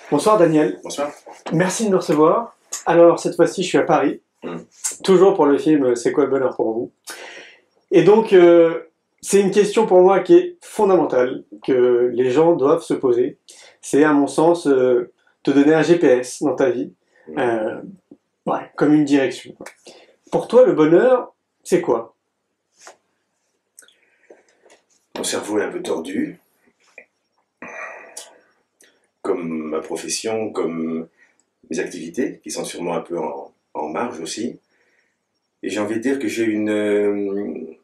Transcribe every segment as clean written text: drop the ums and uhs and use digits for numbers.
Bonsoir Daniel. Bonsoir. Merci de me recevoir. Alors cette fois-ci je suis à Paris, toujours pour le film C'est quoi le bonheur pour vous? Et donc c'est une question pour moi qui est fondamentale, que les gens doivent se poser. C'est à mon sens te donner un GPS dans ta vie, comme une direction. Pour toi le bonheur, c'est quoi? Mon cerveau est un peu tordu, comme ma profession, comme mes activités, qui sont sûrement un peu en marge aussi. Et j'ai envie de dire que j'ai une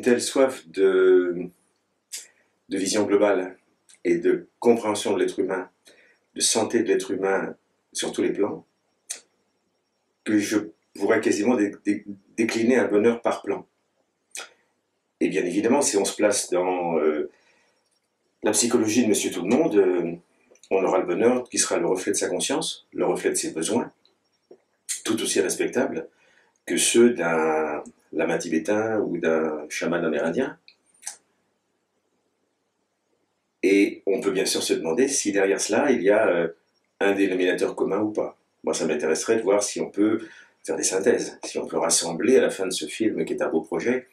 telle soif de vision globale et de compréhension de l'être humain, de santé de l'être humain sur tous les plans, que je pourrais quasiment décliner un bonheur par plan. Et bien évidemment, si on se place dans la psychologie de Monsieur Tout-le-Monde, on aura le bonheur qui sera le reflet de sa conscience, le reflet de ses besoins, tout aussi respectables que ceux d'un lama tibétain ou d'un chaman amérindien. Et on peut bien sûr se demander si derrière cela, il y a un dénominateur commun ou pas. Moi, ça m'intéresserait de voir si on peut faire des synthèses, si on peut rassembler à la fin de ce film, qui est un beau projet,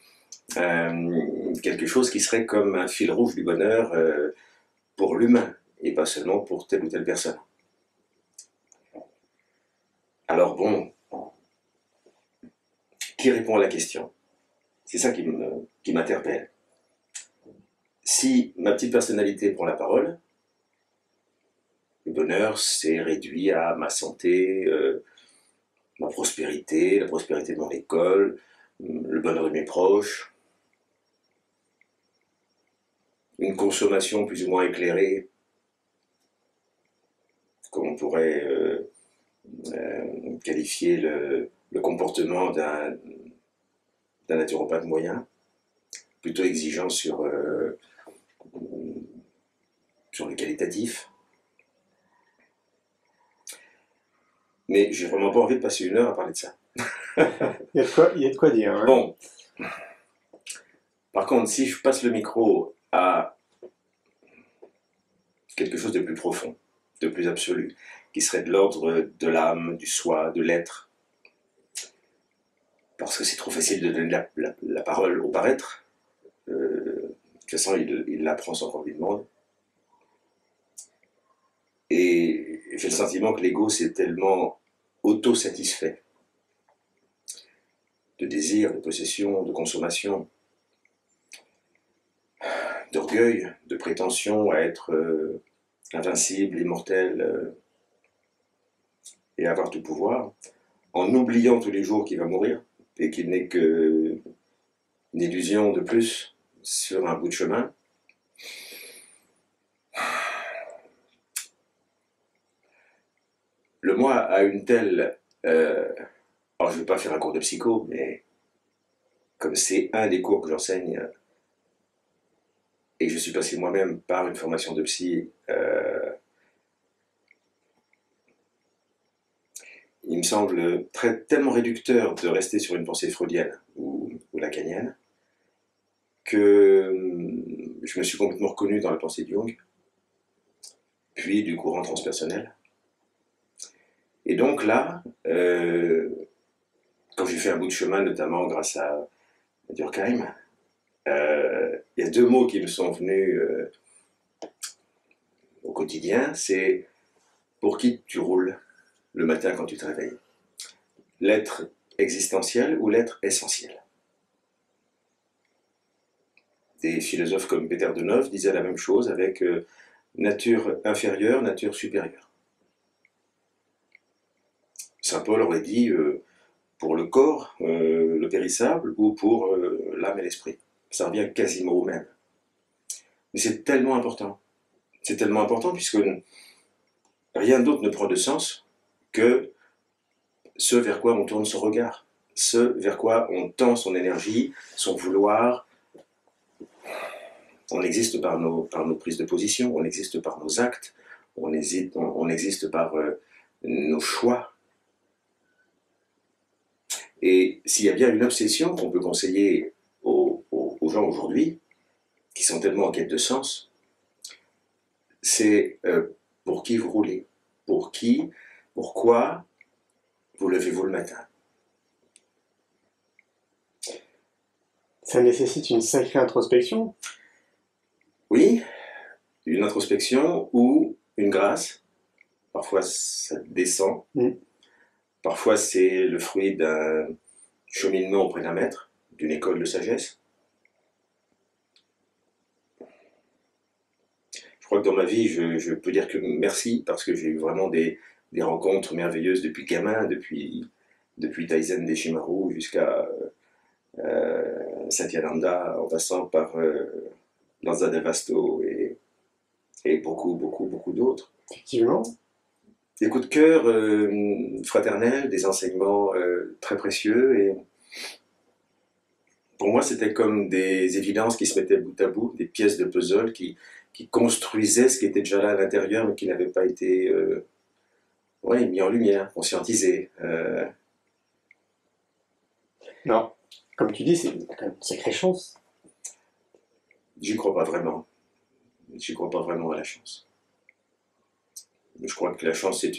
quelque chose qui serait comme un fil rouge du bonheur pour l'humain, et pas seulement pour telle ou telle personne. Alors bon, qui répond à la question? C'est ça qui m'interpelle. Si ma petite personnalité prend la parole, le bonheur c'est réduit à ma santé, ma prospérité, la prospérité de mon école, le bonheur de mes proches, une consommation plus ou moins éclairée, comme on pourrait qualifier le comportement d'un naturopathe moyen, plutôt exigeant sur le qualitatif. Mais j'ai vraiment pas envie de passer une heure à parler de ça. Il y a de quoi dire. Hein. Bon. Par contre, si je passe le micro à quelque chose de plus profond, de plus absolu, qui serait de l'ordre de l'âme, du soi, de l'être, parce que c'est trop facile de donner la parole au paraître, de toute façon il l'apprend sans qu'on lui demande. Et j'ai le sentiment que l'ego c'est tellement autosatisfait de désir, de possession, de consommation, d'orgueil, de prétention à être invincible, immortel et avoir tout pouvoir, en oubliant tous les jours qu'il va mourir et qu'il n'est qu'une illusion de plus sur un bout de chemin. Le moi a une telle... alors je ne vais pas faire un cours de psycho, mais comme c'est un des cours que j'enseigne, et que je suis passé moi-même par une formation de psy, il me semble tellement réducteur de rester sur une pensée freudienne ou lacanienne que je me suis complètement reconnu dans la pensée de Jung, puis du courant transpersonnel. Et donc là, quand j'ai fait un bout de chemin, notamment grâce à Durkheim, il y a deux mots qui me sont venus au quotidien, c'est pour qui tu roules le matin quand tu te réveilles. L'être existentiel ou l'être essentiel. Des philosophes comme Peter de Nov disaient la même chose avec nature inférieure, nature supérieure. Saint Paul aurait dit pour le corps, le périssable, ou pour l'âme et l'esprit. Ça revient quasiment au même. Mais c'est tellement important. C'est tellement important puisque rien d'autre ne prend de sens que ce vers quoi on tourne son regard, ce vers quoi on tend son énergie, son vouloir. On existe par nos prises de position, on existe par nos actes, on existe par nos choix. Et s'il y a bien une obsession qu'on peut conseiller aux gens aujourd'hui, qui sont tellement en quête de sens, c'est Pour qui vous roulez? Pour qui? Pourquoi vous levez-vous le matin? Ça nécessite une sacrée introspection. Oui, une introspection ou une grâce. Parfois ça descend. Parfois c'est le fruit d'un cheminement auprès d'un maître, d'une école de sagesse. Je crois que dans ma vie, je peux dire que merci parce que j'ai eu vraiment des rencontres merveilleuses depuis gamin, depuis Taizen Deshimaru jusqu'à Satyananda, en passant par Lanza Devasto et beaucoup d'autres. Effectivement. Des coups de cœur fraternels, des enseignements très précieux. Et pour moi, c'était comme des évidences qui se mettaient bout à bout, des pièces de puzzle qui construisaient ce qui était déjà là à l'intérieur, mais qui n'avait pas été mis en lumière, conscientisé. Non, comme tu dis, c'est quand même une sacrée chance. J'y crois pas vraiment. J'y crois pas vraiment à la chance. Je crois que la chance, c'est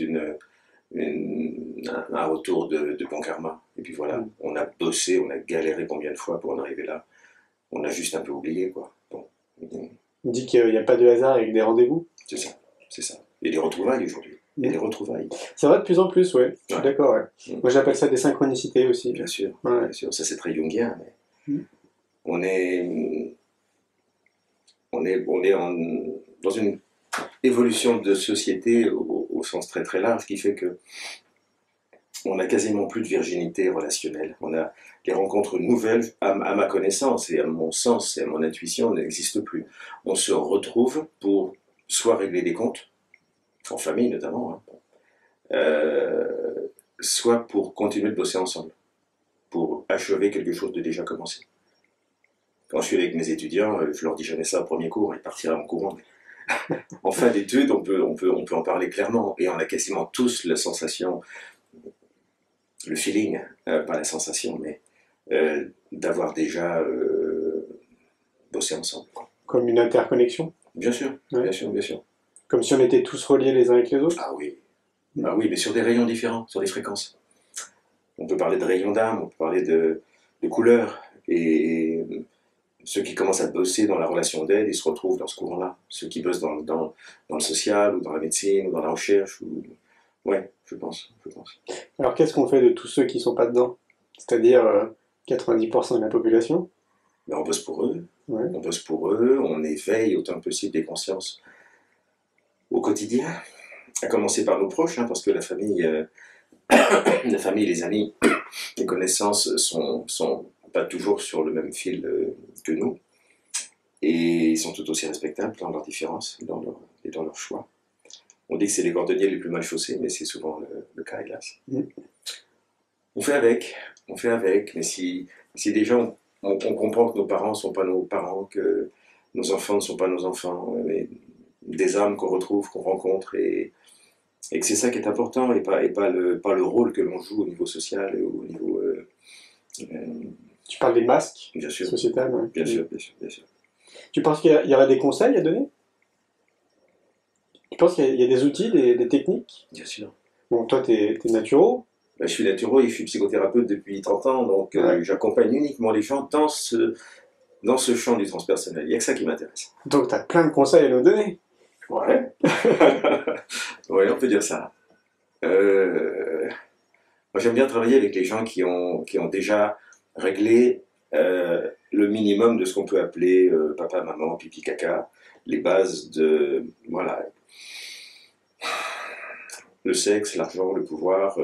un retour de bon karma. Et puis voilà, on a bossé, on a galéré combien de fois pour en arriver là. On a juste un peu oublié, quoi. Bon. On dit qu'il n'y a pas de hasard avec des rendez-vous. C'est ça, c'est ça. Il y a des retrouvailles aujourd'hui. Il y a des retrouvailles. Ça va de plus en plus, ouais. Je suis d'accord, ouais. Moi, j'appelle ça des synchronicités aussi. Bien sûr, ouais. bien sûr. Ça, c'est très jungien, mais on est dans une évolution de société au sens très très large qui fait que on n'a quasiment plus de virginité relationnelle. On a les rencontres nouvelles, à ma connaissance et à mon sens et à mon intuition, n'existent plus. On se retrouve pour soit régler des comptes, en famille notamment, soit pour continuer de bosser ensemble, pour achever quelque chose de déjà commencé. Quand je suis avec mes étudiants, je leur dis jamais ça au premier cours, ils partiraient en courant. En fin d'études, on peut en parler clairement, et on a quasiment tous la sensation, le feeling, pas la sensation, mais d'avoir déjà bossé ensemble. Comme une interconnexion. Bien sûr, ouais. Bien sûr, bien sûr. Comme si on était tous reliés les uns avec les autres. Ah oui, mais sur des rayons différents, sur des fréquences. On peut parler de rayons d'âme, on peut parler de couleurs, et ceux qui commencent à bosser dans la relation d'aide, ils se retrouvent dans ce courant-là. Ceux qui bossent dans le social, ou dans la médecine, ou dans la recherche, ou... Ouais, je pense. Alors qu'est-ce qu'on fait de tous ceux qui ne sont pas dedans? C'est-à-dire 90% de la population? Ben, on bosse pour eux. Ouais. On bosse pour eux, on éveille autant que possible des consciences au quotidien. À commencer par nos proches, parce que la famille, les amis, les connaissances sont pas toujours sur le même fil que nous. Et ils sont tout aussi respectables dans leurs différences et dans leurs choix. On dit que c'est les cordonniers les plus mal chaussés, mais c'est souvent le cas, hélas. On fait avec, mais si déjà on comprend que nos parents ne sont pas nos parents, que nos enfants ne sont pas nos enfants, mais des âmes qu'on retrouve, qu'on rencontre, et que c'est ça qui est important, et pas le rôle que l'on joue au niveau social et au niveau... Tu parles des masques bien sûr. Sociétales, ouais. Bien sûr. Tu penses qu'il y aura des conseils à donner? Tu penses qu'il y a des outils, des techniques? Bien sûr. Bon, toi, t'es naturo. Je suis naturo et je suis psychothérapeute depuis 30 ans, donc j'accompagne uniquement les gens dans ce champ du transpersonnel. Il n'y a que ça qui m'intéresse. Donc, tu as plein de conseils à nous donner. Ouais. Ouais, on peut dire ça. Moi, j'aime bien travailler avec les gens qui ont déjà réglé le minimum de ce qu'on peut appeler papa, maman, pipi, caca, les bases de... Voilà. Le sexe, l'argent, le pouvoir,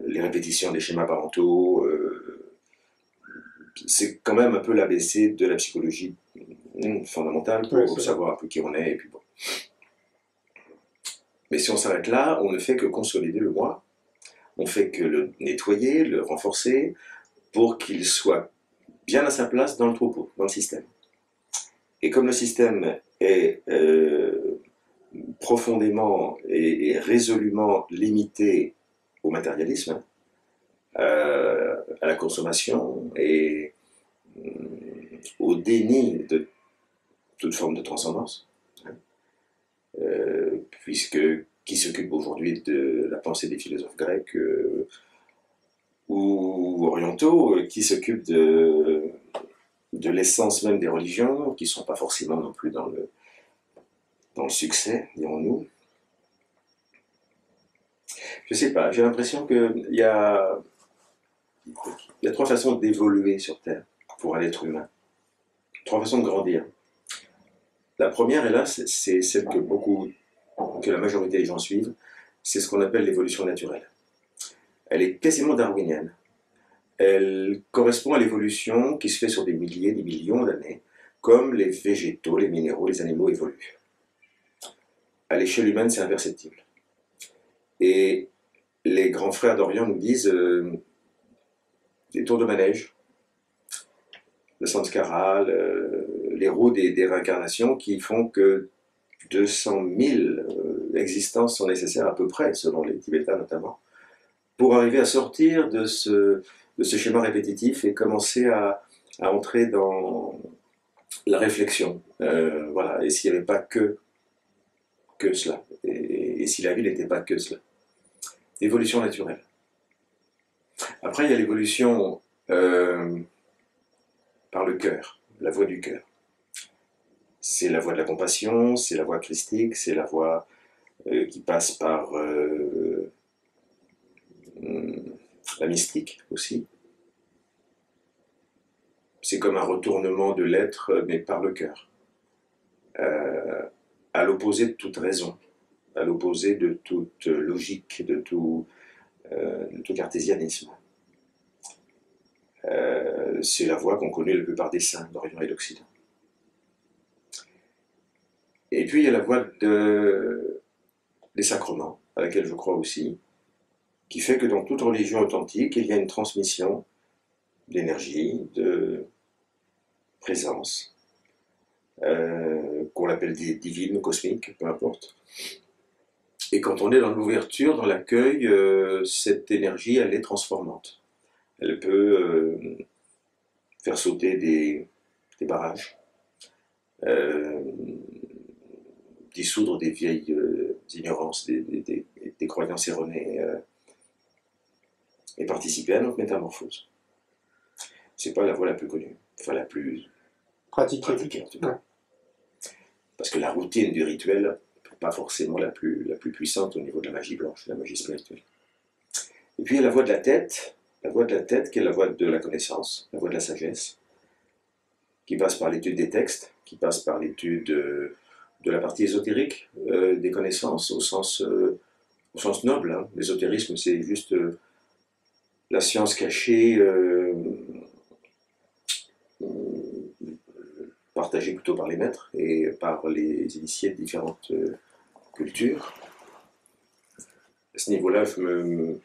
les répétitions des schémas parentaux, c'est quand même un peu l'ABC de la psychologie fondamentale pour savoir un peu qui on est. Et puis bon. Mais si on s'arrête là, on ne fait que consolider le moi, on fait que le nettoyer, le renforcer, pour qu'il soit bien à sa place dans le troupeau, dans le système. Et comme le système est profondément et résolument limité au matérialisme, à la consommation et au déni de toute forme de transcendance, puisque qui s'occupe aujourd'hui de la pensée des philosophes grecs ou orientaux, qui s'occupe de l'essence même des religions, qui ne sont pas forcément non plus dans le succès, dirons-nous. Je ne sais pas, j'ai l'impression qu'il y a trois façons d'évoluer sur Terre pour un être humain. Trois façons de grandir. La première, hélas, c'est celle que la majorité des gens suivent, c'est ce qu'on appelle l'évolution naturelle. Elle est quasiment darwinienne. Elle correspond à l'évolution qui se fait sur des milliers, des millions d'années, comme les végétaux, les minéraux, les animaux évoluent. À l'échelle humaine, c'est imperceptible. Et les grands frères d'Orient nous disent des tours de manège, le samskara, les roues des réincarnations qui font que 200 000 existences sont nécessaires à peu près, selon les Tibétains notamment, pour arriver à sortir de ce schéma répétitif et commencer à entrer dans la réflexion. Voilà. Et s'il n'y avait pas que cela, et si la vie n'était pas que cela. Évolution naturelle. Après, il y a l'évolution par le cœur, la voie du cœur. C'est la voie de la compassion, c'est la voie christique, c'est la voie qui passe par la mystique aussi. C'est comme un retournement de l'être, mais par le cœur. À l'opposé de toute raison, à l'opposé de toute logique, de tout cartésianisme. C'est la voie qu'ont connue la plupart des saints d'Orient et d'Occident. Et puis il y a la voie des sacrements, à laquelle je crois aussi, qui fait que dans toute religion authentique, il y a une transmission d'énergie, de présence, qu'on l'appelle divine ou cosmique, peu importe. Et quand on est dans l'ouverture, dans l'accueil, cette énergie, elle est transformante. Elle peut faire sauter des barrages, dissoudre des vieilles ignorances, des croyances erronées, et participer à notre métamorphose. C'est pas la voie la plus connue, enfin la plus pratiquée en tout cas. Ouais. Parce que la routine du rituel n'est pas forcément la plus puissante au niveau de la magie blanche, de la magie spirituelle. Et puis il y a la voie de la tête qui est la voie de la connaissance, la voie de la sagesse, qui passe par l'étude des textes, qui passe par l'étude de la partie ésotérique des connaissances, au sens noble. Hein. L'ésotérisme, c'est juste la science cachée, partagée plutôt par les maîtres et par les initiés de différentes cultures. À ce niveau-là, je me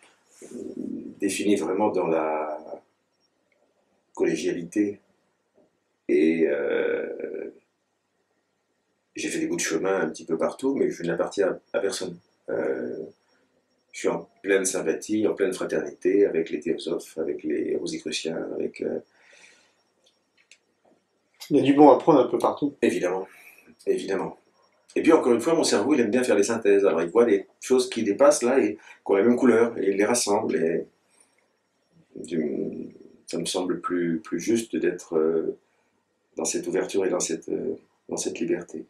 définis vraiment dans la collégialité et j'ai fait des bouts de chemin un petit peu partout, mais je n'appartiens à personne. Je suis en pleine sympathie, en pleine fraternité avec les théosophes, avec les rosicruciens, avec... Il y a du bon à prendre un peu partout. Évidemment, évidemment. Et puis encore une fois, mon cerveau, il aime bien faire les synthèses. Alors il voit des choses qui dépassent là et qui ont la même couleur, et il les rassemble. Et ça me semble plus juste d'être dans cette ouverture et dans cette liberté.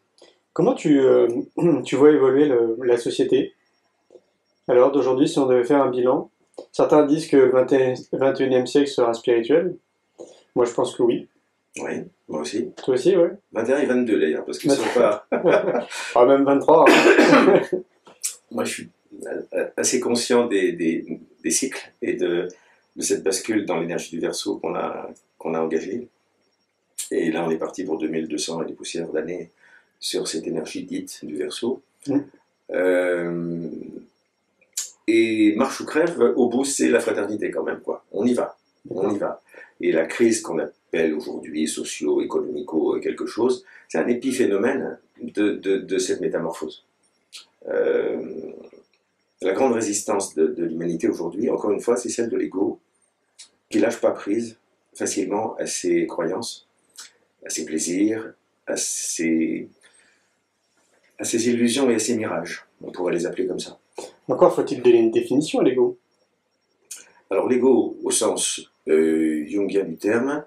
Comment tu vois évoluer la société à l'heure d'aujourd'hui, si on devait faire un bilan? Certains disent que le 21e siècle sera spirituel. Moi, je pense que oui. Oui, moi aussi. Toi aussi, ouais. 21 et 22 d'ailleurs, parce qu'ils ne sont pas... Ah, même 23. Hein. Moi, je suis assez conscient des cycles et de cette bascule dans l'énergie du Verseau qu'on a engagée. Et là, on est parti pour 2200 et des poussières d'années sur cette énergie dite du Verseau. Et marche ou crève, au bout, c'est la fraternité quand même, quoi. On y va, on y va. Et la crise qu'on appelle aujourd'hui socio-économico quelque chose, c'est un épiphénomène de cette métamorphose. La grande résistance de l'humanité aujourd'hui, encore une fois, c'est celle de l'ego, qui lâche pas prise facilement à ses croyances, à ses plaisirs, à ses illusions et à ses mirages. On pourrait les appeler comme ça. Encore faut-il donner une définition à l'ego. Alors l'ego, au sens jungien du terme,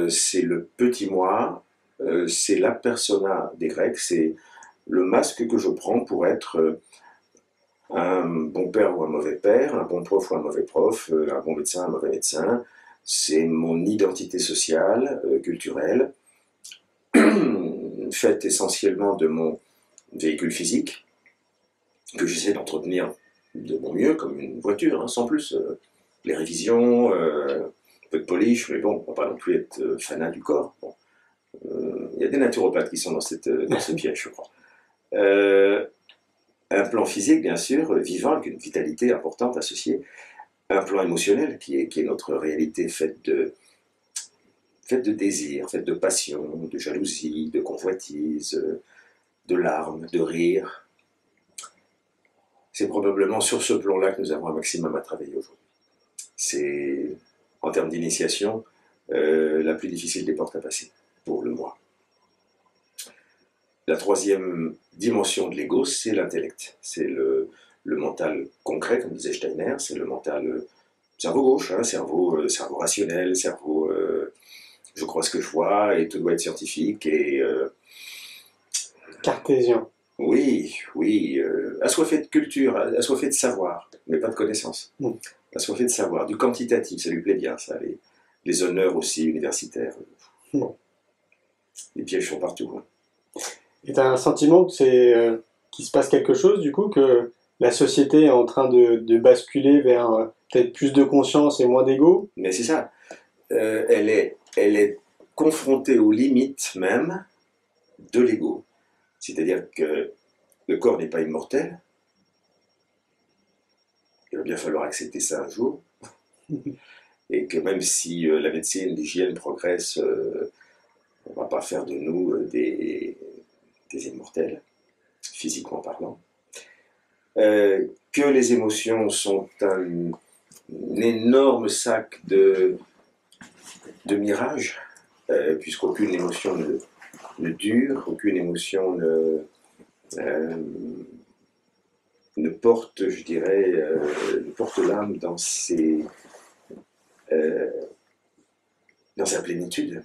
c'est le petit moi, c'est la persona des Grecs, c'est le masque que je prends pour être un bon père ou un mauvais père, un bon prof ou un mauvais prof, un bon médecin, un mauvais médecin. C'est mon identité sociale, culturelle, faite essentiellement de mon véhicule physique, que j'essaie d'entretenir de mon mieux, comme une voiture, hein, sans plus. Les révisions, un peu de polish, mais bon, on va pas non plus être fanat du corps. Bon. Il y a des naturopathes qui sont dans ce piège, je crois. Un plan physique, bien sûr, vivant, avec une vitalité importante associée. Un plan émotionnel, qui est notre réalité faite de désir, faite de passion, de jalousie, de convoitise, de larmes, de rire. C'est probablement sur ce plan-là que nous avons un maximum à travailler aujourd'hui. C'est, en termes d'initiation, la plus difficile des portes à passer, pour le moi. La troisième dimension de l'ego, c'est l'intellect. C'est le mental concret, comme disait Steiner, c'est le mental cerveau gauche, hein, cerveau rationnel, cerveau je crois ce que je vois, et tout doit être scientifique, et... Cartésien. Oui, assoiffé de culture, assoiffé de savoir, mais pas de connaissance. Assoiffé de savoir, du quantitatif, ça lui plaît bien, ça, les honneurs aussi universitaires. Les pièges sont partout. Hein. Et tu as un sentiment que qu'il se passe quelque chose, du coup, que la société est en train de basculer vers peut-être plus de conscience et moins d'ego? Mais c'est ça. Elle est confrontée aux limites même de l'ego. C'est-à-dire que le corps n'est pas immortel. Il va bien falloir accepter ça un jour. Et que même si la médecine, l'hygiène progressent, on ne va pas faire de nous des immortels, physiquement parlant. Que les émotions sont un énorme sac de mirages, puisqu'aucune émotion ne dure, aucune émotion ne porte, je dirais, ne porte l'âme dans sa plénitude.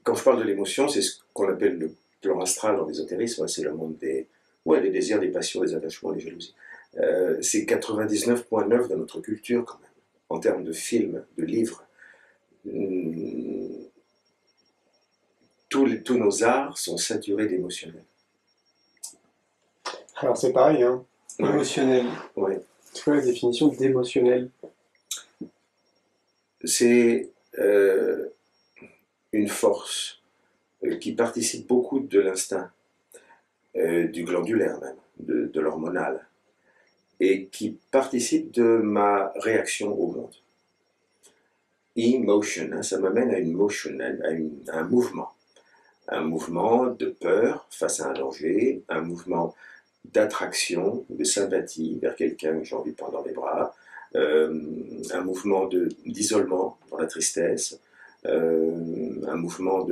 Quand je parle de l'émotion, c'est ce qu'on appelle le plan astral en ésotérisme, c'est le monde des désirs, des passions, des attachements, des jalousies. C'est 99,9 de notre culture quand même, en termes de films, de livres. Tous nos arts sont saturés d'émotionnel. Alors c'est pareil, hein. Ouais. Émotionnel. Ouais. C'est quoi la définition d'émotionnel? C'est une force qui participe beaucoup de l'instinct, du glandulaire même, de l'hormonal, et qui participe de ma réaction au monde. Emotion, hein, ça m'amène à une motion, à un mouvement. Un mouvement de peur face à un danger, un mouvement d'attraction, de sympathie vers quelqu'un que j'ai envie de prendre dans mes bras, un mouvement d'isolement dans la tristesse, un mouvement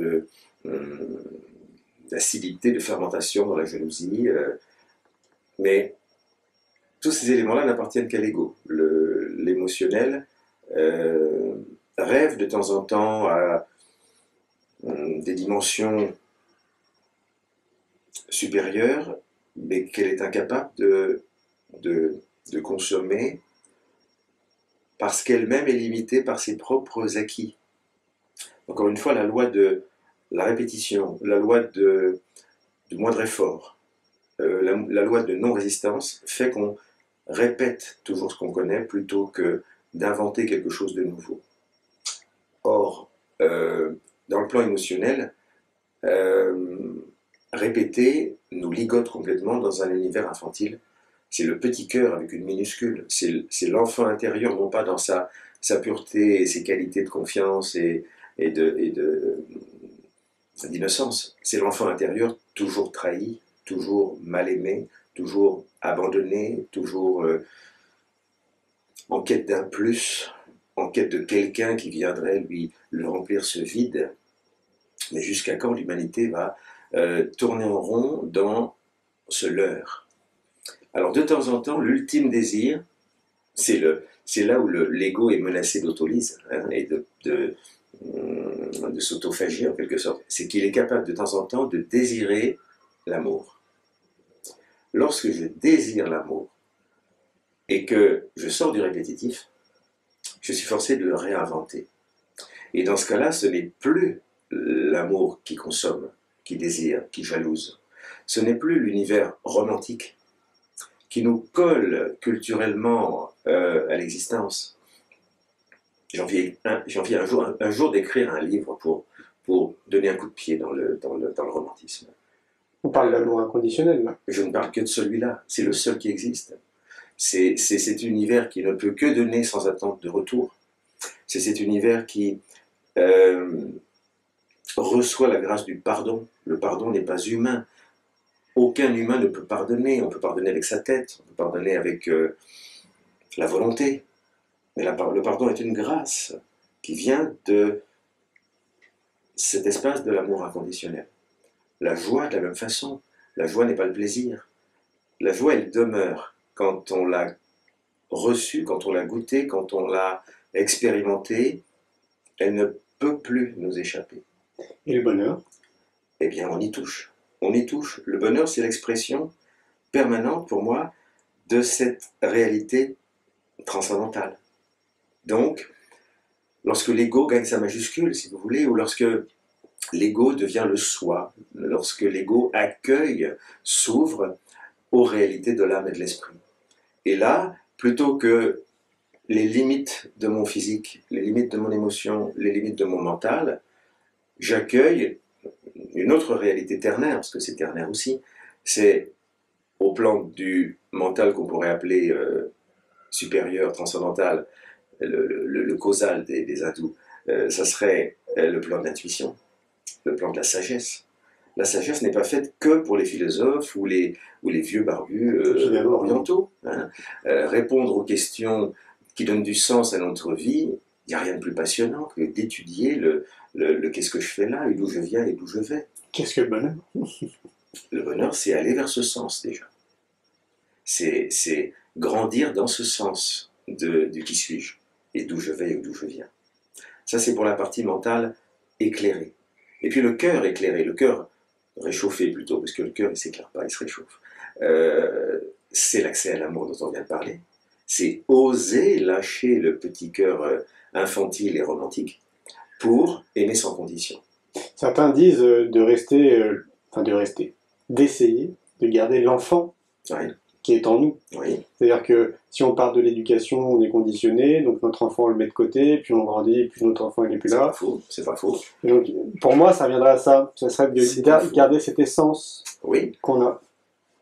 d'acidité, de fermentation dans la jalousie. Mais tous ces éléments-là n'appartiennent qu'à l'ego. L'émotionnel rêve de temps en temps à des dimensions supérieures, mais qu'elle est incapable de consommer parce qu'elle-même est limitée par ses propres acquis. Encore une fois, la loi de la répétition, la loi du moindre effort, la loi de non-résistance fait qu'on répète toujours ce qu'on connaît plutôt que d'inventer quelque chose de nouveau. Or, dans le plan émotionnel, répéter nous ligote complètement dans un univers infantile. C'est le petit cœur avec une minuscule. C'est l'enfant intérieur, non pas dans sa pureté et ses qualités de confiance et d'innocence. C'est l'enfant intérieur toujours trahi, toujours mal aimé, toujours abandonné, toujours en quête d'un plus, en quête de quelqu'un qui viendrait lui remplir ce vide. Mais jusqu'à quand l'humanité va tourner en rond dans se leurre. Alors de temps en temps, l'ultime désir, c'est là où l'ego est menacé d'autolyse, hein, et de s'autophagie en quelque sorte. C'est qu'il est capable de temps en temps de désirer l'amour. Lorsque je désire l'amour et que je sors du répétitif, je suis forcé de le réinventer. Et dans ce cas-là, ce n'est plus l'amour qui consomme, qui désire, qui jalouse. Ce n'est plus l'univers romantique qui nous colle culturellement à l'existence. J'ai envie un jour d'écrire un livre pour donner un coup de pied dans le romantisme. On parle d'amour inconditionnel, là. Je ne parle que de celui-là, c'est le seul qui existe. C'est cet univers qui ne peut que donner sans attente de retour. C'est cet univers qui reçoit la grâce du pardon. Le pardon n'est pas humain. Aucun humain ne peut pardonner. On peut pardonner avec sa tête, on peut pardonner avec la volonté. Mais le pardon est une grâce qui vient de cet espace de l'amour inconditionnel. La joie, de la même façon, la joie n'est pas le plaisir. La joie, elle demeure quand on l'a reçue, quand on l'a goûtée, quand on l'a expérimentée. Elle ne peut plus nous échapper. Et le bonheur? Eh bien, on y touche. On y touche. Le bonheur, c'est l'expression permanente pour moi de cette réalité transcendantale. Donc, lorsque l'ego gagne sa majuscule, si vous voulez, ou lorsque l'ego devient le soi, lorsque l'ego accueille, s'ouvre aux réalités de l'âme et de l'esprit. Et là, plutôt que les limites de mon physique, les limites de mon émotion, les limites de mon mental, j'accueille une autre réalité ternaire, parce que c'est ternaire aussi, c'est au plan du mental qu'on pourrait appeler supérieur, transcendantal, le causal des hindous, ça serait le plan de l'intuition, le plan de la sagesse. La sagesse n'est pas faite que pour les philosophes ou les vieux barbus orientaux. Hein. Répondre aux questions qui donnent du sens à notre vie, il n'y a rien de plus passionnant que d'étudier le qu'est-ce que je fais là, et d'où je viens et d'où je vais. Qu'est-ce que le bonheur? Le bonheur, c'est aller vers ce sens déjà. C'est grandir dans ce sens de qui suis-je, et d'où je vais et d'où je viens. Ça, c'est pour la partie mentale éclairée. Et puis le cœur éclairé, le cœur réchauffé plutôt, parce que le cœur, il ne s'éclaire pas, il se réchauffe. C'est l'accès à l'amour dont on vient de parler. C'est oser lâcher le petit cœur infantile et romantique pour aimer sans condition. Certains disent d'essayer de garder l'enfant Oui. qui est en nous. Oui. C'est-à-dire que si on part de l'éducation, on est conditionné, donc notre enfant on le met de côté, puis on grandit, puis notre enfant il n'est plus là. C'est pas faux. Et donc pour moi ça reviendrait à ça, ça serait de garder cette essence qu'on a.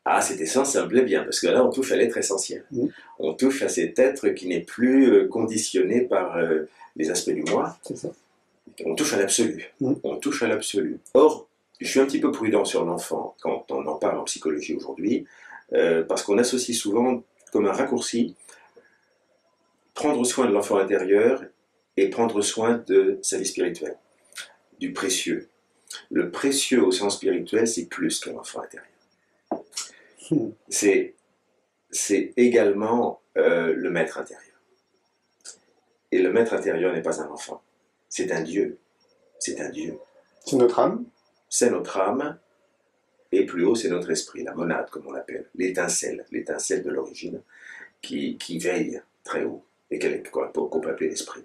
Ah, cette essence, ça me plaît bien, parce que là on touche à l'être essentiel. Mmh. On touche à cet être qui n'est plus conditionné par les aspects du moi. C'est ça. On touche à l'absolu. Mmh. On touche à l'absolu. Or, je suis un petit peu prudent sur l'enfant quand on en parle en psychologie aujourd'hui, parce qu'on associe souvent comme un raccourci prendre soin de l'enfant intérieur et prendre soin de sa vie spirituelle, du précieux. Le précieux au sens spirituel, c'est plus qu'un enfant intérieur. C'est également le maître intérieur. Et le maître intérieur n'est pas un enfant, c'est un Dieu. C'est un Dieu. C'est notre âme. C'est notre âme, et plus haut, c'est notre esprit, la monade, comme on l'appelle, l'étincelle de l'origine, qui veille très haut, et qu'on peut appeler l'esprit.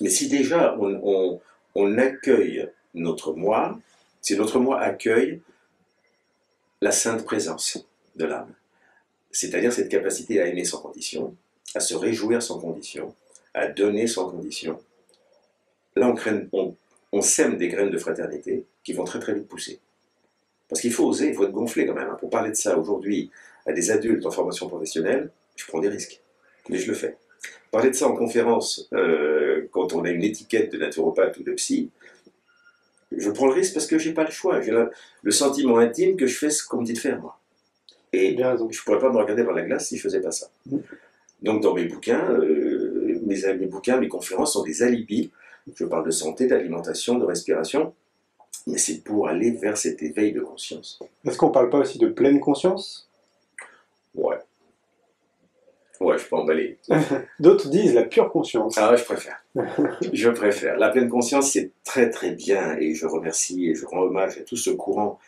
Mais si déjà on accueille notre moi, si notre moi accueille la sainte présence de l'âme, c'est-à-dire cette capacité à aimer sans condition, à se réjouir sans condition, à donner sans condition, là on sème des graines de fraternité qui vont très très vite pousser. Parce qu'il faut oser, il faut être gonflé quand même. Pour parler de ça aujourd'hui à des adultes en formation professionnelle, je prends des risques, mais je le fais. Parler de ça en conférence, quand on a une étiquette de naturopathe ou de psy, je prends le risque parce que j'ai pas le choix. J'ai le sentiment intime que je fais ce qu'on me dit de faire, moi. Et je ne pourrais pas me regarder dans la glace si je ne faisais pas ça. Donc dans mes bouquins, mes conférences sont des alibis. Je parle de santé, d'alimentation, de respiration. mais c'est pour aller vers cet éveil de conscience. Est-ce qu'on parle pas aussi de pleine conscience? Ouais. Ouais, je peux emballer. D'autres disent la pure conscience. Ah, je préfère. Je préfère. La pleine conscience, c'est très très bien, et je remercie et je rends hommage à tout ce courant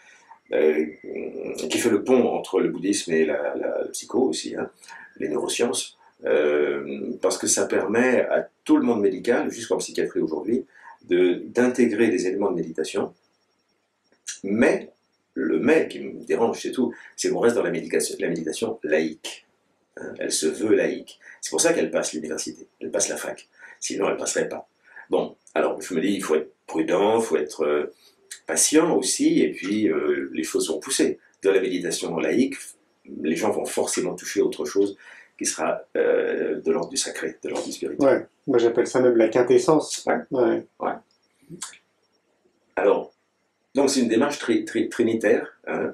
qui fait le pont entre le bouddhisme et la psycho aussi, hein, les neurosciences, parce que ça permet à tout le monde médical, jusqu'en psychiatrie aujourd'hui, d'intégrer des éléments de méditation, mais le mais qui me dérange, c'est tout, c'est qu'on reste dans la méditation laïque. Hein, elle se veut laïque. C'est pour ça qu'elle passe l'université, elle passe la fac. Sinon, elle ne passerait pas. Bon, alors je me dis, il faut être prudent, il faut être patient aussi, et puis les choses sont poussées. Dans la méditation laïque, les gens vont forcément toucher autre chose qui sera de l'ordre du sacré, de l'ordre du spirituel. Ouais, moi j'appelle ça même la quintessence. Ouais. Ouais. Ouais. Alors, donc c'est une démarche trinitaire. Hein,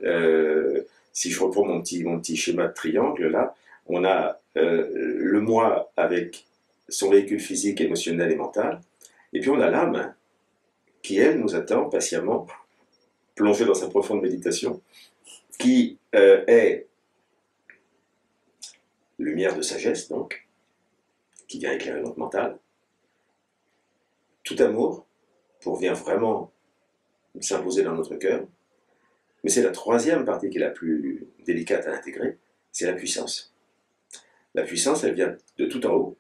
si je reprends mon petit schéma de triangle là, on a le moi avec son véhicule physique, émotionnel et mental, et puis on a l'âme qui, elle, nous attend patiemment, plongée dans sa profonde méditation, qui est lumière de sagesse, donc, qui vient éclairer notre mental, tout amour, pour venir vraiment s'imposer dans notre cœur, mais c'est la troisième partie qui est la plus délicate à intégrer, c'est la puissance. La puissance, elle vient de tout en haut,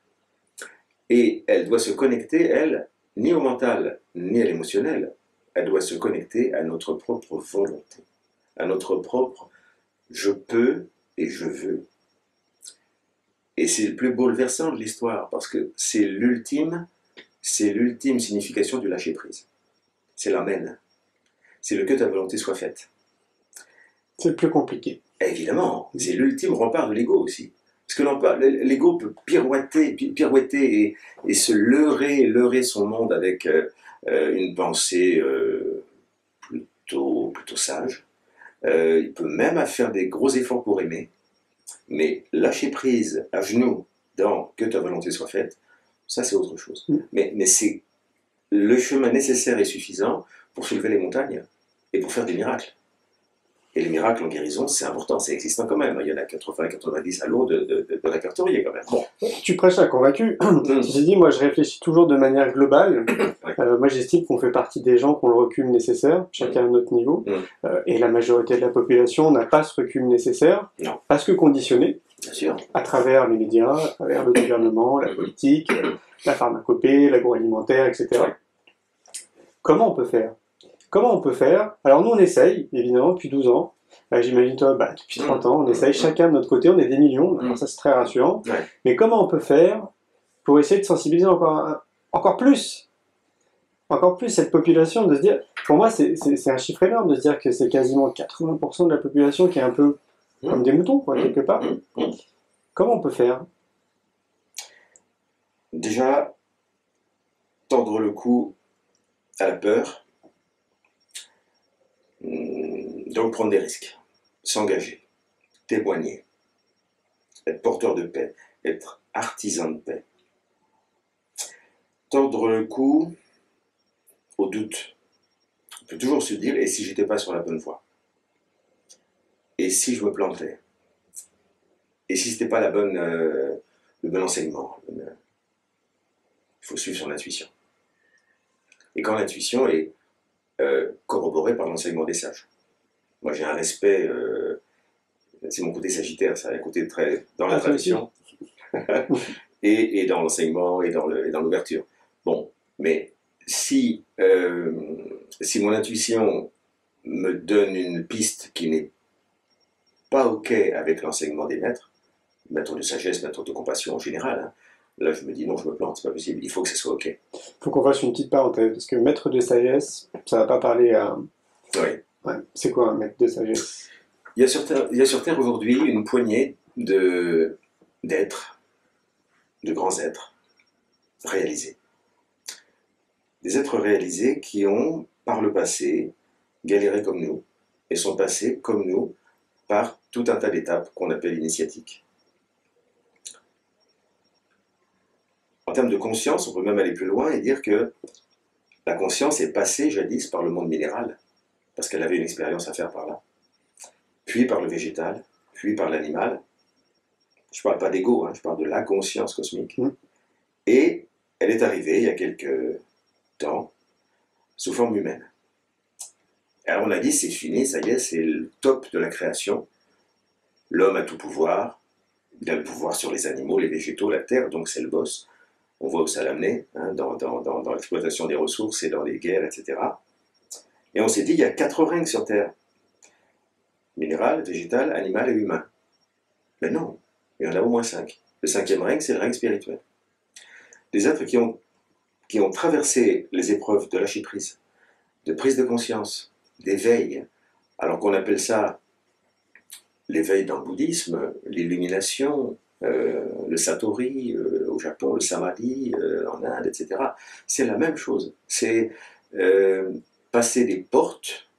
et elle doit se connecter, elle, ni au mental, ni à l'émotionnel, elle doit se connecter à notre propre volonté, à notre propre « je peux et je veux ». Et c'est le plus bouleversant de l'histoire, parce que c'est l'ultime signification du lâcher-prise. C'est l'amen. C'est le que ta volonté soit faite. C'est le plus compliqué. Évidemment, c'est l'ultime rempart de l'ego aussi. Parce que l'ego peut pirouetter et se leurrer son monde avec une pensée plutôt sage. Il peut même faire des gros efforts pour aimer. Mais lâcher prise à genoux dans que ta volonté soit faite, ça c'est autre chose. Mais c'est le chemin nécessaire et suffisant pour soulever les montagnes et pour faire des miracles. Et les miracles en guérison, c'est important, c'est existant quand même. Il y en a 80-90 à l'eau de répertoriés quand même. Bon. Tu prêches un convaincu. Ceci dit, moi je réfléchis toujours de manière globale. Moi j'estime qu'on fait partie des gens qui ont le recul nécessaire, chacun à notre niveau. Et la majorité de la population n'a pas ce recul nécessaire, parce que conditionné, bien sûr, à travers les médias, à travers le gouvernement, la politique, la pharmacopée, l'agroalimentaire, etc. Comment on peut faire? Comment on peut faire? Alors nous on essaye, évidemment, depuis 12 ans. J'imagine toi, depuis 30 ans, on essaye chacun de notre côté, on est des millions, alors ça c'est très rassurant. Mais comment on peut faire pour essayer de sensibiliser encore plus cette population, de se dire, pour moi c'est un chiffre énorme de se dire que c'est quasiment 80% de la population qui est un peu comme des moutons, quoi, quelque part. Comment on peut faire? Déjà, tordre le cou à la peur, donc prendre des risques, s'engager, témoigner, être porteur de paix, être artisan de paix. Tordre le cou au doute. On peut toujours se dire, et si j'étais pas sur la bonne voie? Et si je me plantais? Et si c'était pas le bon enseignement? Il faut suivre son intuition. Et quand l'intuition est corroborée par l'enseignement des sages. Moi j'ai un respect, c'est mon côté sagittaire, ça a un côté très dans la tradition, et dans l'enseignement et dans l'ouverture. Bon, mais si mon intuition me donne une piste qui n'est pas OK avec l'enseignement des maîtres de sagesse, maîtres de compassion en général, hein, là je me dis non, je me plante, c'est pas possible, il faut que ce soit OK. Il faut qu'on fasse une petite parenthèse, parce que maître de sagesse, ça va pas parler à... Oui. Ouais. C'est quoi un maître de sagesse? Il y a sur Terre aujourd'hui une poignée d'êtres, de grands êtres réalisés. Des êtres réalisés qui ont, par le passé, galéré comme nous, et sont passés, comme nous, par tout un tas d'étapes qu'on appelle initiatiques. En termes de conscience, on peut même aller plus loin et dire que La conscience est passée jadis par le monde minéral, parce qu'elle avait une expérience à faire par là, puis par le végétal, puis par l'animal. Je ne parle pas d'ego, hein, je parle de la conscience cosmique. Et elle est arrivée il y a quelques temps sous forme humaine. Alors on a dit c'est fini, ça y est, c'est le top de la création. L'homme a tout pouvoir, il a le pouvoir sur les animaux, les végétaux, la terre, donc c'est le boss. On voit où ça l'a amené, hein, dans l'exploitation des ressources et dans les guerres, etc. Et on s'est dit, il y a 4 règnes sur Terre. Minéral, végétal, animal et humain. Mais non, il y en a au moins 5. Le 5e règne, c'est le règne spirituel. Des êtres qui ont traversé les épreuves de lâcher prise, de prise de conscience, d'éveil, alors qu'on appelle ça l'éveil dans le bouddhisme, l'illumination, le satori au Japon, le samadhi en Inde, etc. C'est la même chose. C'est passer des portes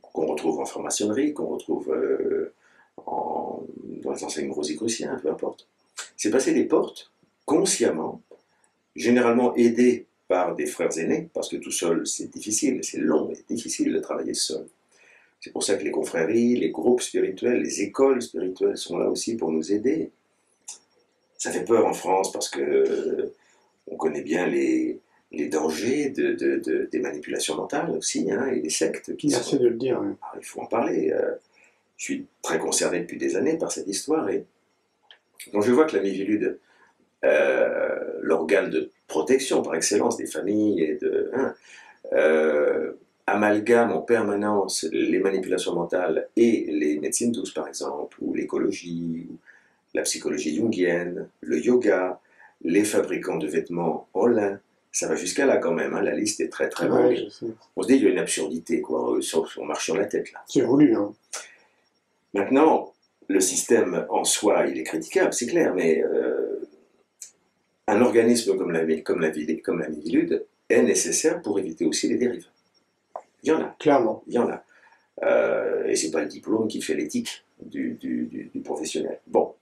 qu'on retrouve en franc-maçonnerie, qu'on retrouve dans les enseignements rosicruciens, peu importe. C'est passer des portes consciemment, généralement aidés par des frères aînés, parce que tout seul c'est difficile, c'est long et difficile de travailler seul. C'est pour ça que les confréries, les groupes spirituels, les écoles spirituelles sont là aussi pour nous aider. Ça fait peur en France parce que on connaît bien les dangers des manipulations mentales aussi, hein, et des sectes. Merci de le dire. Oui. Alors, il faut en parler. Je suis très concerné depuis des années par cette histoire. Et quand je vois que la Mivilude, l'organe de protection par excellence des familles et amalgame en permanence les manipulations mentales et les médecines douces, par exemple, ou l'écologie, ou la psychologie jungienne, le yoga, les fabricants de vêtements en lin, ça va jusqu'à là quand même, hein, la liste est très très longue. Ouais, on se dit qu'il y a une absurdité, quoi, on marche sur la tête là. C'est voulu, hein. Maintenant, le système en soi, il est critiquable, c'est clair, mais un organisme comme la Mivilude est nécessaire pour éviter aussi les dérives. Il y en a. Clairement. Il y en a. Et c'est pas le diplôme qui fait l'éthique du professionnel. Bon.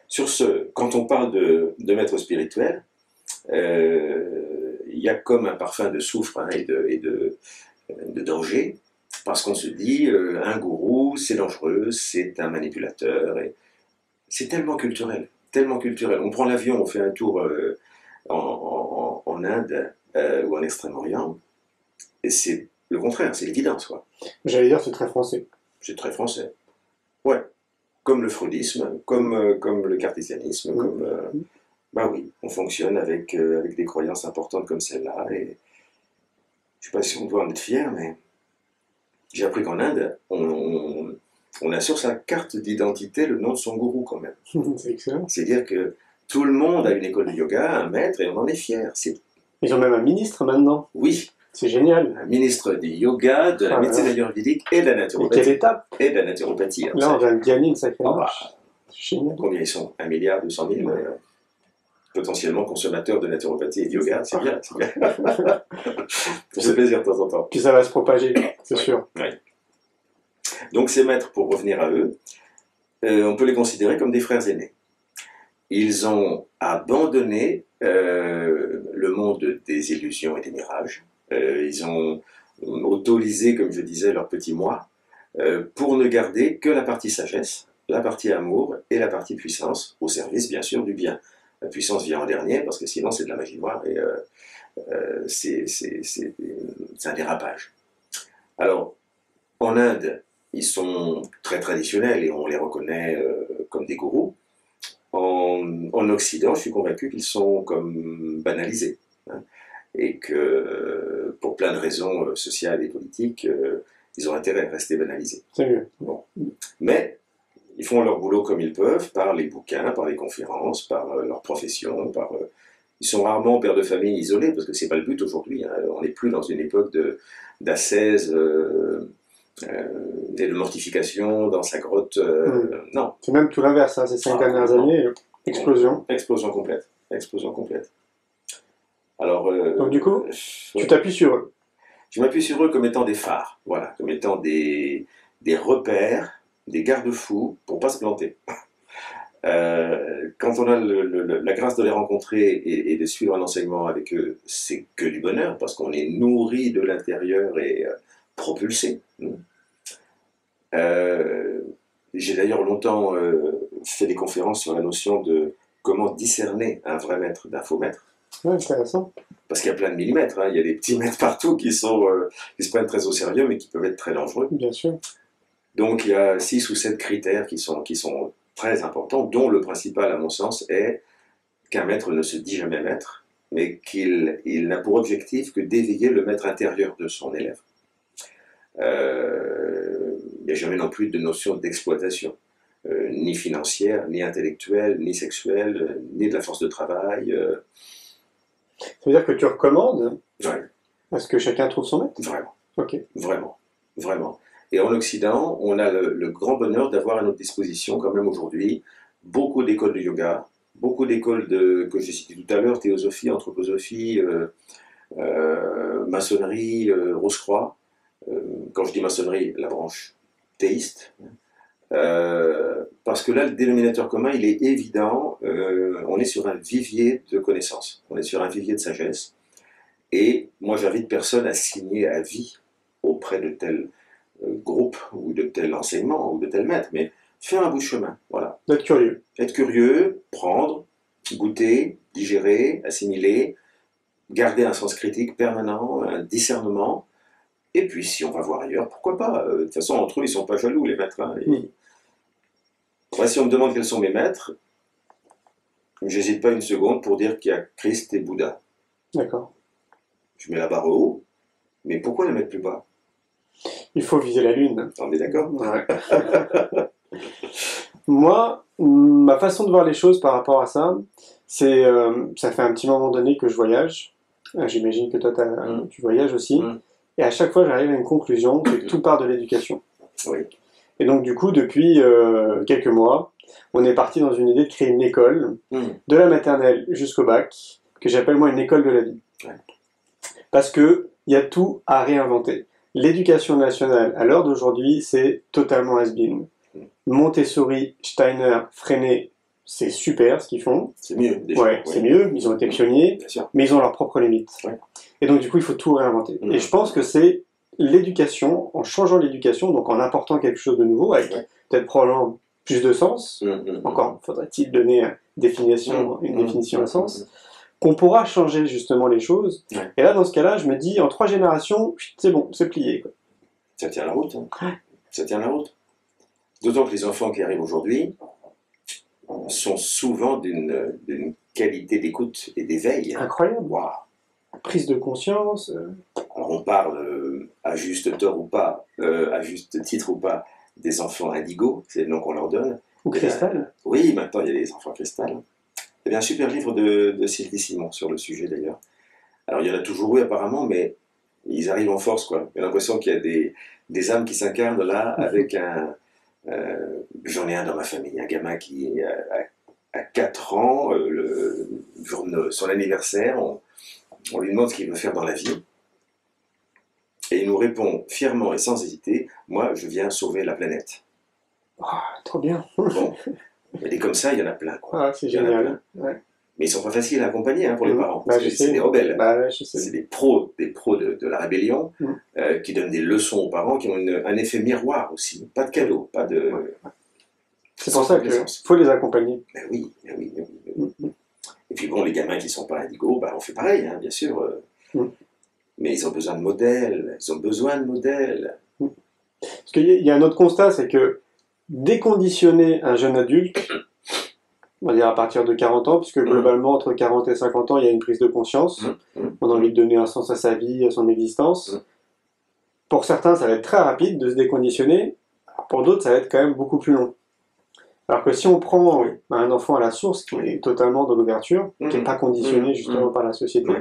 Sur ce, quand on parle de maître spirituel, il y a comme un parfum de soufre, hein, et de danger, parce qu'on se dit, un gourou, c'est dangereux, c'est un manipulateur, et c'est tellement culturel, tellement culturel. On prend l'avion, on fait un tour en Inde ou en Extrême-Orient, et c'est le contraire, c'est l'évidence, quoi. J'allais dire, c'est très français. C'est très français. Ouais. Comme le freudisme, comme le cartésianisme, bah oui, on fonctionne avec des croyances importantes comme celle-là, et je ne sais pas si on doit en être fier, mais j'ai appris qu'en Inde, on a sur sa carte d'identité le nom de son gourou quand même. C'est excellent. C'est-à-dire que tout le monde a une école de yoga, un maître, et on en est fier. Ils ont même un ministre maintenant. Oui. C'est génial. Un ministre du yoga, de la médecine ayurvédique et de la naturopathie. Et quelle étape? Et de la naturopathie. Là, on vient de gagner une sacrée marche. C'est génial. Combien ils sont? 1,2 milliard potentiellement consommateurs de naturopathie et de yoga, c'est bien. Pour se plaisir de temps en temps. Puis ça va se propager, c'est sûr. Oui. Donc ces maîtres, pour revenir à eux, on peut les considérer comme des frères aînés. Ils ont abandonné le monde des illusions et des mirages. Ils ont autorisé, comme je disais, leur petit moi, pour ne garder que la partie sagesse, la partie amour et la partie puissance, au service bien sûr du bien. La puissance vient en dernier, parce que sinon c'est de la magie noire et c'est un dérapage. Alors, en Inde, ils sont très traditionnels et on les reconnaît comme des gourous. En Occident, je suis convaincu qu'ils sont comme banalisés, hein, et que pour plein de raisons sociales et politiques, ils ont intérêt à rester banalisés. C'est mieux. Bon. Mais ils font leur boulot comme ils peuvent, par les bouquins, par les conférences, par leur profession, ils sont rarement pères de famille isolés, parce que c'est pas le but aujourd'hui, hein. On n'est plus dans une époque d'ascèse et de mortification dans sa grotte. Non. C'est même tout l'inverse, hein, ces 5 dernières années, explosion. Explosion complète. Explosion complète. Alors, donc du coup, tu t'appuies sur eux. Je m'appuie sur eux comme étant des phares, voilà, comme étant des repères, des garde-fous pour ne pas se planter. Quand on a la grâce de les rencontrer et de suivre un enseignement avec eux, c'est que du bonheur, parce qu'on est nourri de l'intérieur et propulsé. J'ai d'ailleurs longtemps fait des conférences sur la notion de comment discerner un vrai maître d'un faux maître. Ouais, intéressant. Parce qu'il y a plein de millimètres, hein. Il y a des petits maîtres partout qui se prennent très au sérieux, mais qui peuvent être très dangereux. Bien sûr. Donc il y a 6 ou 7 critères qui sont très importants, dont le principal, à mon sens, est qu'un maître ne se dit jamais maître, mais qu'il n'a pour objectif que d'éveiller le maître intérieur de son élève. Il n'y a jamais non plus de notion d'exploitation, ni financière, ni intellectuelle, ni sexuelle, ni de la force de travail. Ça veut dire que tu recommandes Ouais. à ce que chacun trouve son maître? Vraiment. Ok. Vraiment. Vraiment. Et en Occident, on a le grand bonheur d'avoir à notre disposition, quand même aujourd'hui, beaucoup d'écoles de yoga, beaucoup d'écoles que j'ai citées tout à l'heure, théosophie, anthroposophie, maçonnerie, Rose-Croix. Quand je dis maçonnerie, la branche théiste. Parce que là, le dénominateur commun, il est évident. On est sur un vivier de connaissances, on est sur un vivier de sagesse. Et moi, j'invite personne à signer à vie auprès de tel groupe ou de tel enseignement ou de tel maître, mais faire un bout de chemin. Voilà. D'être curieux. Être curieux, prendre, goûter, digérer, assimiler, garder un sens critique permanent, un discernement. Et puis, si on va voir ailleurs, pourquoi pas? De toute façon, entre eux, ils ne sont pas jaloux, les maîtres. Hein. Moi, si on me demande quels sont mes maîtres, j'hésite pas une seconde pour dire qu'il y a Christ et Bouddha. D'accord. Je mets la barre haut, mais pourquoi la mettre plus bas? Il faut viser la lune. On est d'accord? Ouais. Moi, ma façon de voir les choses par rapport à ça, c'est ça fait un petit moment donné que je voyage. J'imagine que toi, tu voyages aussi. Et à chaque fois, j'arrive à une conclusion, c'est que tout part de l'éducation. Oui. Et donc, du coup, depuis quelques mois, on est parti dans une idée de créer une école, de la maternelle jusqu'au bac, que j'appelle moi une école de la vie. Ouais. Parce que il y a tout à réinventer. L'éducation nationale, à l'heure d'aujourd'hui, c'est totalement has-been. Montessori, Steiner, Freinet, c'est super ce qu'ils font. C'est mieux, déjà. Ouais, c'est mieux, ils ont été pionniers, mais ils ont leurs propres limites. Ouais. Et donc, du coup, il faut tout réinventer. Et je pense que c'est l'éducation, en changeant l'éducation, donc en apportant quelque chose de nouveau, avec peut-être probablement plus de sens, encore faudrait-il donner une définition à sens, qu'on pourra changer justement les choses. Ouais. Et là, dans ce cas-là, je me dis, en 3 générations, c'est bon, c'est plié. Quoi. Ça tient la route. Hein. Ça tient la route. D'autant que les enfants qui arrivent aujourd'hui sont souvent d'une qualité d'écoute et d'éveil. Incroyable. Wow. Prise de conscience. Alors on parle, à juste tort ou pas, à juste titre ou pas, des enfants indigos, c'est le nom qu'on leur donne. Ou cristal. Oui, maintenant il y a les enfants cristal. Il y a un super livre de Sylvie Simon sur le sujet d'ailleurs. Alors il y en a toujours eu apparemment, mais ils arrivent en force quoi. J'ai l'impression qu'il y a des âmes qui s'incarnent là avec un... j'en ai un dans ma famille, un gamin qui à 4 ans, le jour de son anniversaire, on lui demande ce qu'il veut faire dans la vie. Et il nous répond fièrement et sans hésiter, moi je viens sauver la planète. Oh, trop bien. Bon, et comme ça, il y en a plein. Quoi. Ah, c'est génial. Ouais. Mais ils sont pas faciles à accompagner pour les parents. Bah, c'est des rebelles. Bah, c'est des pros de la rébellion qui donnent des leçons aux parents, qui ont un effet miroir aussi. Pas de cadeau, pas de... C'est pour ça qu'il faut les accompagner. Ben oui. Et puis bon, les gamins qui sont pas indigos, on fait pareil, hein, bien sûr. Mais ils ont besoin de modèles. Parce qu'il y a un autre constat, c'est que déconditionner un jeune adulte, on va dire à partir de 40 ans, puisque globalement, entre 40 et 50 ans, il y a une prise de conscience. On a envie de donner un sens à sa vie, à son existence. Pour certains, ça va être très rapide de se déconditionner. Pour d'autres, ça va être quand même beaucoup plus long. Alors que si on prend un enfant à la source, qui est totalement dans l'ouverture, qui n'est pas conditionné justement par la société,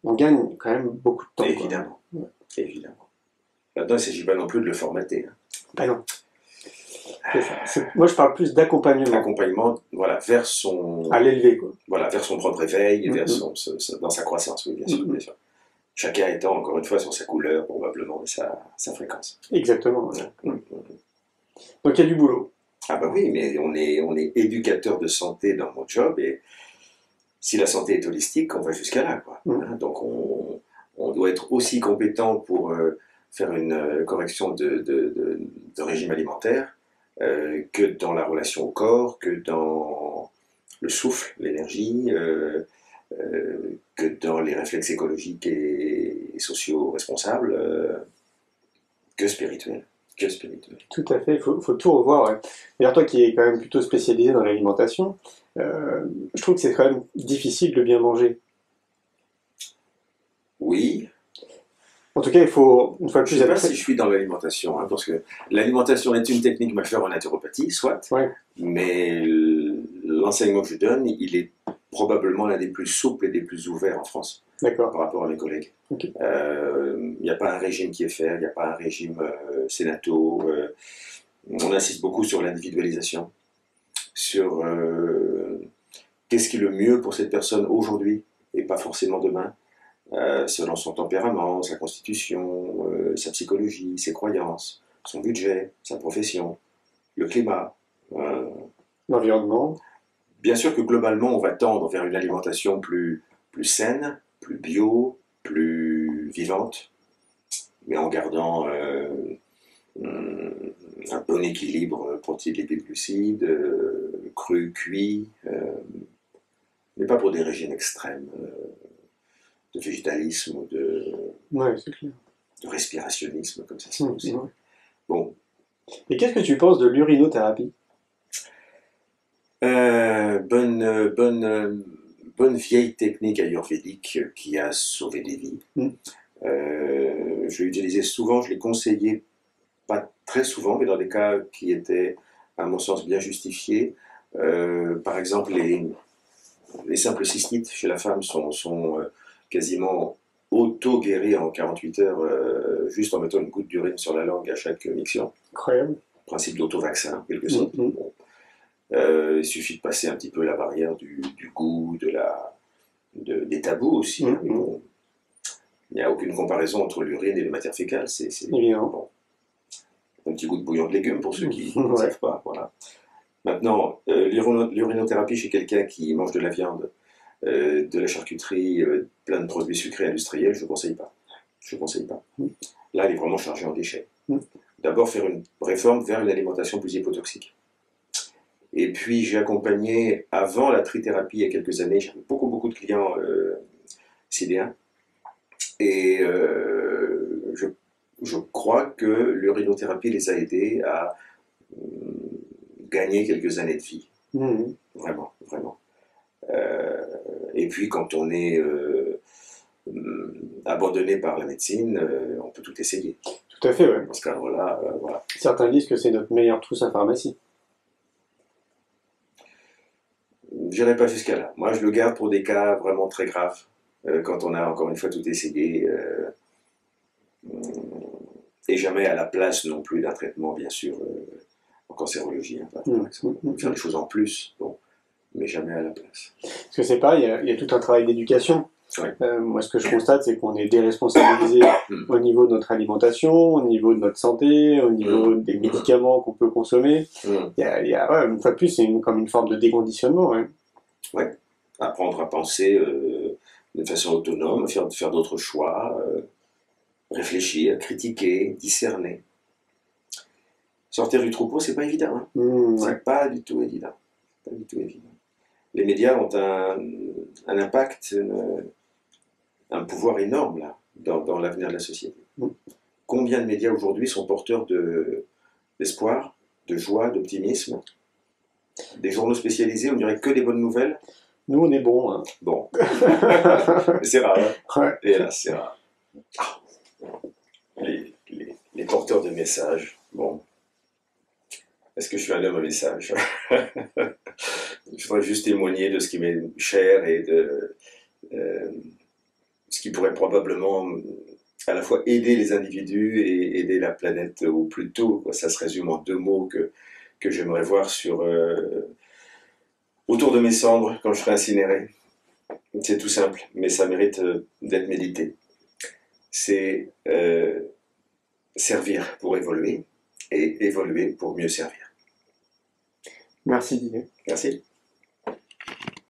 on gagne quand même beaucoup de temps. Évidemment. Maintenant, il ne s'agit pas non plus de le formater. Hein. Ben non. Moi, je parle plus d'accompagnement. Accompagnement, voilà, vers son... À l'élever, quoi. Voilà, vers son propre éveil, vers dans sa croissance, oui, bien sûr. Chacun étant, encore une fois, sur sa couleur, probablement, et sa fréquence. Exactement. Donc, il y a du boulot. Ah bah oui, mais on est éducateur de santé dans mon job, et si la santé est holistique, on va jusqu'à là, quoi. Hein, donc on doit être aussi compétent pour faire une correction de régime alimentaire que dans la relation au corps, que dans le souffle, l'énergie, que dans les réflexes écologiques et sociaux responsables, que spirituels. Que spirituel. Tout à fait, faut tout revoir. Ouais. D'ailleurs, toi qui es quand même plutôt spécialisé dans l'alimentation, je trouve que c'est quand même difficile de bien manger. Oui. En tout cas, il faut, une fois de Je plus, ne sais être pas si je suis dans l'alimentation, hein, parce que l'alimentation est une technique majeure en naturopathie, soit, ouais. mais l'enseignement que je donne, il est probablement l'un des plus souples et des plus ouverts en France D'accord. par rapport à mes collègues. Okay. Il n'y a pas un régime qui est fait, il n'y a pas un régime sénato. On insiste beaucoup sur l'individualisation, sur qu'est-ce qui est le mieux pour cette personne aujourd'hui et pas forcément demain, selon son tempérament, sa constitution, sa psychologie, ses croyances, son budget, sa profession, le climat. L'environnement. Bien sûr que globalement, on va tendre vers une alimentation plus saine, plus bio, plus vivante, mais en gardant un bon équilibre protéines, lipides, glucides, cru, cuit, mais pas pour des régimes extrêmes de végétalisme ou ouais, c'est clair. de respirationnisme, comme ça. Ouais. Bon. Et qu'est-ce que tu penses de l'urinothérapie? Bonne vieille technique ayurvédique qui a sauvé des vies. Je l'ai utilisé souvent, je l'ai conseillé, pas très souvent, mais dans des cas qui étaient, à mon sens, bien justifiés. Par exemple, les simples cystites chez la femme sont quasiment auto-guéris en 48 heures, juste en mettant une goutte d'urine sur la langue à chaque miction. Incroyable. Principe d'auto-vaccin, en quelque sorte. Bon. Il suffit de passer un petit peu la barrière du goût, des tabous aussi. Hein, mais bon, il n'y a aucune comparaison entre l'urine et les matières fécales. C'est bon. Un petit goût de bouillon de légumes pour ceux qui ne savent pas. Voilà. Maintenant, l'urinothérapie chez quelqu'un qui mange de la viande, de la charcuterie, plein de produits sucrés industriels, je ne conseille pas. Je conseille pas. Là, elle est vraiment chargée en déchets. D'abord, faire une réforme vers une alimentation plus hypotoxique. Et puis, j'ai accompagné, avant la trithérapie, il y a quelques années, j'avais beaucoup de clients sidéens. Et je crois que l'urinothérapie les a aidés à gagner quelques années de vie. Vraiment, vraiment. Et puis, quand on est abandonné par la médecine, on peut tout essayer. Tout à fait, ouais. Dans ce cadre-là, voilà. Certains disent que c'est notre meilleure trousse à pharmacie. J'irai pas jusqu'à là. Moi, je le garde pour des cas vraiment très graves, quand on a encore une fois tout essayé, et jamais à la place non plus d'un traitement, bien sûr, en cancérologie. Hein, par exemple. Faire des choses en plus, bon, mais jamais à la place. Parce que c'est pareil, il y a tout un travail d'éducation. Ouais. Moi, ce que je constate, c'est qu'on est déresponsabilisé au niveau de notre alimentation, au niveau de notre santé, au niveau des médicaments qu'on peut consommer. Il y a une fois de plus, c'est comme une forme de déconditionnement. Ouais. Apprendre à penser de façon autonome, faire d'autres choix, réfléchir, critiquer, discerner. Sortir du troupeau, c'est pas évident. Hein. C'est pas du tout évident. Pas du tout évident. Les médias ont un impact, un pouvoir énorme là, dans l'avenir de la société. Combien de médias aujourd'hui sont porteurs d'espoir, de joie, d'optimisme? Des journaux spécialisés, on dirait que des bonnes nouvelles. Nous, on est bons. Hein. Bon. C'est rare. Hein. Ouais. Et là, c'est rare. Les porteurs de messages. Bon. Est-ce que je suis un homme à message? Je voudrais juste témoigner de ce qui m'est cher et de ce qui pourrait probablement à la fois aider les individus et aider la planète au plus tôt. Ça se résume en 2 mots que j'aimerais voir autour de mes cendres quand je serai incinéré. C'est tout simple, mais ça mérite d'être médité. C'est servir pour évoluer et évoluer pour mieux servir. Merci Didier. Merci.